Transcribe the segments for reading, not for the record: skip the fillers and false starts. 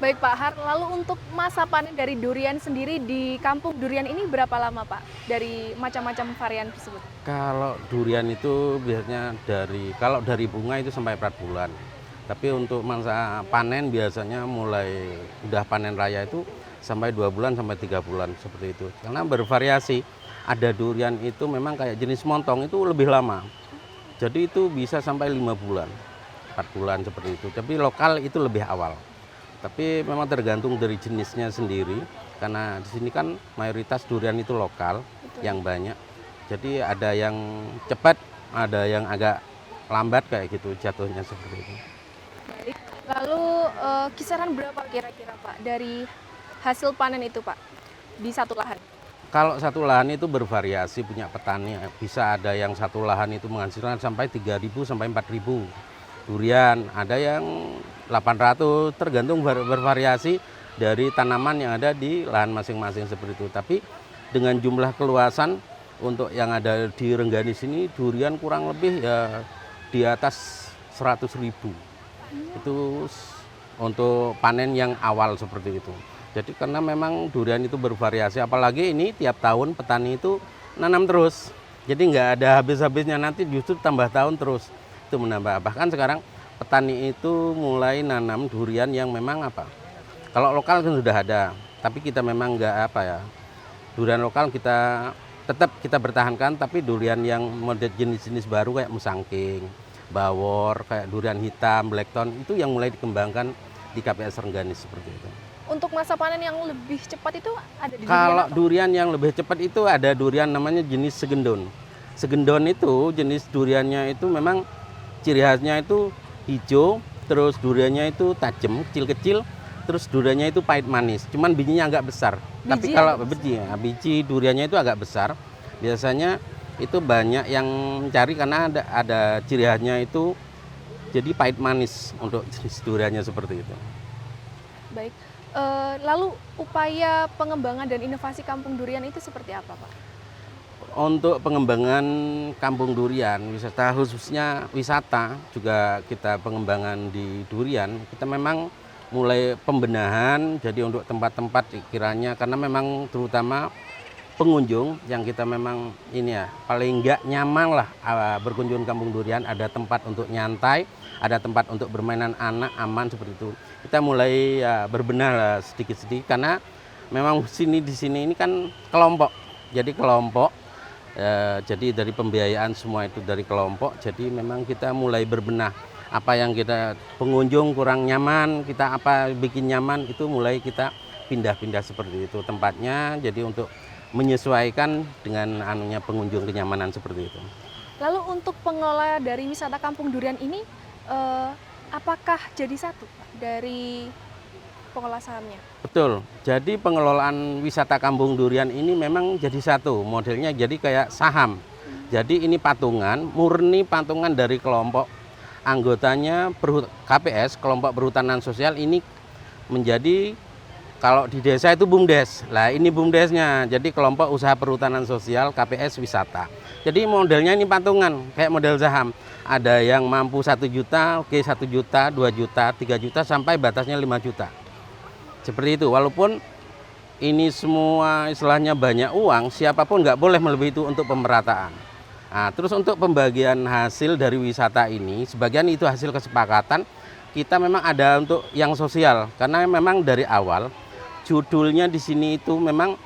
Baik Pak Har, lalu untuk masa panen dari durian sendiri di kampung durian ini berapa lama Pak? Dari macam-macam varian tersebut? Kalau durian itu biasanya kalau dari bunga itu sampai 4 bulan. Tapi untuk masa panen biasanya mulai udah panen raya itu sampai 2 bulan sampai 3 bulan seperti itu. Karena bervariasi. Ada durian itu memang kayak jenis montong itu lebih lama. Jadi itu bisa sampai 5 bulan, 4 bulan seperti itu. Tapi lokal itu lebih awal. Tapi memang tergantung dari jenisnya sendiri. Karena di sini kan mayoritas durian itu lokal. Betul. Yang banyak. Jadi ada yang cepat, ada yang agak lambat kayak gitu jatuhnya seperti itu. Baik. Lalu kisaran berapa kira-kira Pak dari hasil panen itu Pak di satu lahan? Kalau satu lahan itu bervariasi punya petani. Bisa ada yang satu lahan itu menghasilkan sampai 3.000 sampai 4.000 durian. Ada yang 800, tergantung bervariasi dari tanaman yang ada di lahan masing-masing seperti itu. Tapi dengan jumlah keluasan untuk yang ada di Rengganis ini durian kurang lebih ya di atas 100.000. Itu untuk panen yang awal seperti itu. Jadi karena memang durian itu bervariasi, apalagi ini tiap tahun petani itu nanam terus. Jadi nggak ada habis-habisnya, nanti justru tambah tahun terus itu menambah. Bahkan sekarang petani itu mulai nanam durian yang memang apa? Kalau lokal kan sudah ada, tapi kita memang nggak apa ya. Durian lokal kita tetap kita bertahankan, tapi durian yang model jenis-jenis baru kayak musangking, bawor, kayak durian hitam, blackthorn itu yang mulai dikembangkan di KPS Rengganis seperti itu. Untuk masa panen yang lebih cepat itu ada di Kalau durian apa? durian yang lebih cepat itu ada durian namanya jenis segendon. Segendon itu jenis duriannya itu memang ciri khasnya itu hijau, terus duriannya itu tajam, kecil-kecil, terus duriannya itu pahit manis. Cuman bijinya agak besar. Tapi kalau biji duriannya itu agak besar, biasanya itu banyak yang mencari karena ada ciri khasnya itu jadi pahit manis untuk jenis duriannya seperti itu. Baik. Lalu upaya pengembangan dan inovasi kampung durian itu seperti apa Pak? Untuk pengembangan kampung durian, wisata khususnya wisata juga kita pengembangan di durian, kita memang mulai pembenahan jadi untuk tempat-tempat kiranya karena memang terutama pengunjung yang kita memang ini ya paling nggak nyaman lah berkunjung kampung durian, ada tempat untuk nyantai, ada tempat untuk bermainan anak aman seperti itu. Kita mulai ya berbenah lah sedikit-sedikit karena memang di sini ini kan kelompok. Jadi kelompok jadi dari pembiayaan semua itu dari kelompok. Jadi memang kita mulai berbenah apa yang kita pengunjung kurang nyaman, kita apa bikin nyaman itu mulai kita pindah-pindah seperti itu tempatnya. Jadi untuk menyesuaikan dengan anunya pengunjung kenyamanan seperti itu. Lalu untuk pengelola dari wisata kampung durian ini apakah jadi satu Pak, dari pengelola sahamnya? Betul. Jadi pengelolaan wisata kampung durian ini memang jadi satu. Modelnya jadi kayak saham. Jadi ini patungan, murni patungan dari kelompok anggotanya KPS, kelompok perhutanan sosial ini menjadi kalau di desa itu BUMDes. Lah ini BUMDesnya. Jadi kelompok usaha perhutanan sosial KPS wisata. Jadi modelnya ini patungan kayak model saham. Ada yang mampu 1 juta, oke 1 juta, 2 juta, 3 juta sampai batasnya 5 juta. Seperti itu. Walaupun ini semua istilahnya banyak uang, siapapun nggak boleh melebihi itu untuk pemerataan. Nah, terus untuk pembagian hasil dari wisata ini, sebagian itu hasil kesepakatan, kita memang ada untuk yang sosial. Karena memang dari awal, judulnya di sini itu memang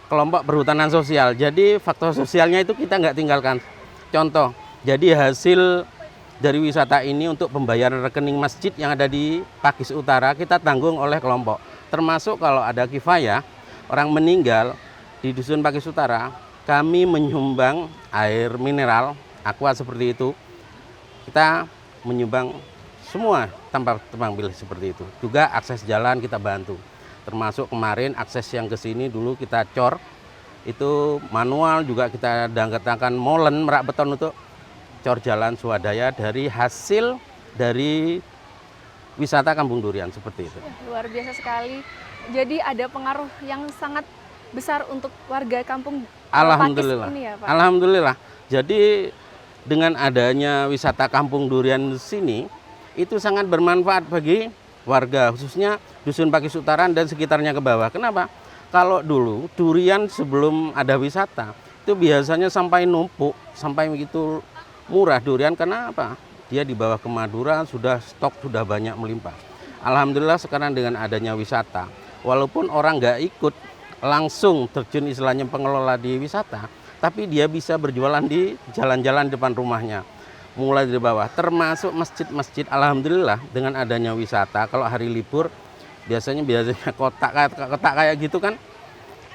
kelompok perhutanan sosial. Jadi faktor sosialnya itu kita nggak tinggalkan. Contoh, jadi hasil dari wisata ini untuk pembayaran rekening masjid yang ada di Pakis Utara kita tanggung oleh kelompok. Termasuk kalau ada kifayah, orang meninggal di Dusun Pakis Utara, kami menyumbang air mineral, aqua seperti itu. Kita menyumbang semua tanpa tebang pilih seperti itu. Juga akses jalan kita bantu. Termasuk kemarin akses yang ke sini dulu kita cor, itu manual juga kita datangkan molen merak beton untuk cor jalan swadaya dari hasil dari wisata kampung durian seperti itu. Luar biasa sekali. Jadi ada pengaruh yang sangat besar untuk warga kampung Alhamdulillah. Pakis ini ya Pak? Alhamdulillah. Jadi dengan adanya wisata kampung durian di sini itu sangat bermanfaat bagi warga, khususnya Dusun Pakis Utaran dan sekitarnya ke bawah. Kenapa? Kalau dulu durian sebelum ada wisata itu biasanya sampai numpuk, sampai begitu murah durian. Karena apa? Dia di bawah ke Madura sudah stok sudah banyak melimpah. Alhamdulillah sekarang dengan adanya wisata, walaupun orang nggak ikut langsung terjun istilahnya pengelola di wisata, tapi dia bisa berjualan di jalan-jalan depan rumahnya. Mulai dari bawah, termasuk masjid-masjid. Alhamdulillah dengan adanya wisata, kalau hari libur biasanya kotak kayak gitu kan,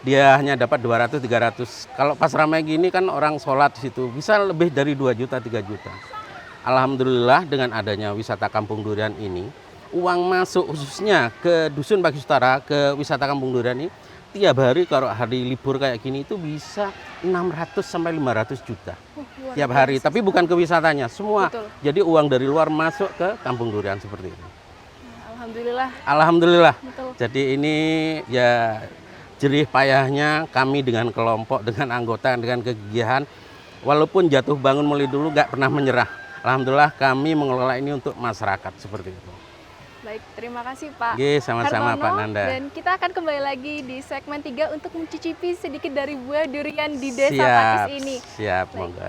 dia hanya dapat 200-300. Kalau pas ramai gini kan orang sholat di situ bisa lebih dari 2 juta 3 juta. Alhamdulillah dengan adanya wisata Kampung Durian ini, uang masuk khususnya ke Dusun Pakis Utara, ke wisata Kampung Durian ini, tiap hari kalau hari libur kayak gini itu bisa 600 sampai 500 juta tiap hari. Tapi bukan ke wisatanya, semua. Betul. Jadi uang dari luar masuk ke Kampung Durian seperti itu. Alhamdulillah. Alhamdulillah. Betul. Jadi ini ya jerih payahnya kami dengan kelompok, dengan anggota, dengan kegigihan. Walaupun jatuh bangun mulai dulu nggak pernah menyerah. Alhamdulillah kami mengelola ini untuk masyarakat seperti itu. Baik, terima kasih Pak Oke, sama-sama Hartono. Pak Nanda. Dan kita akan kembali lagi di segmen 3 untuk mencicipi sedikit dari buah durian di Desa Pakis ini. Siap, Baik. monggo.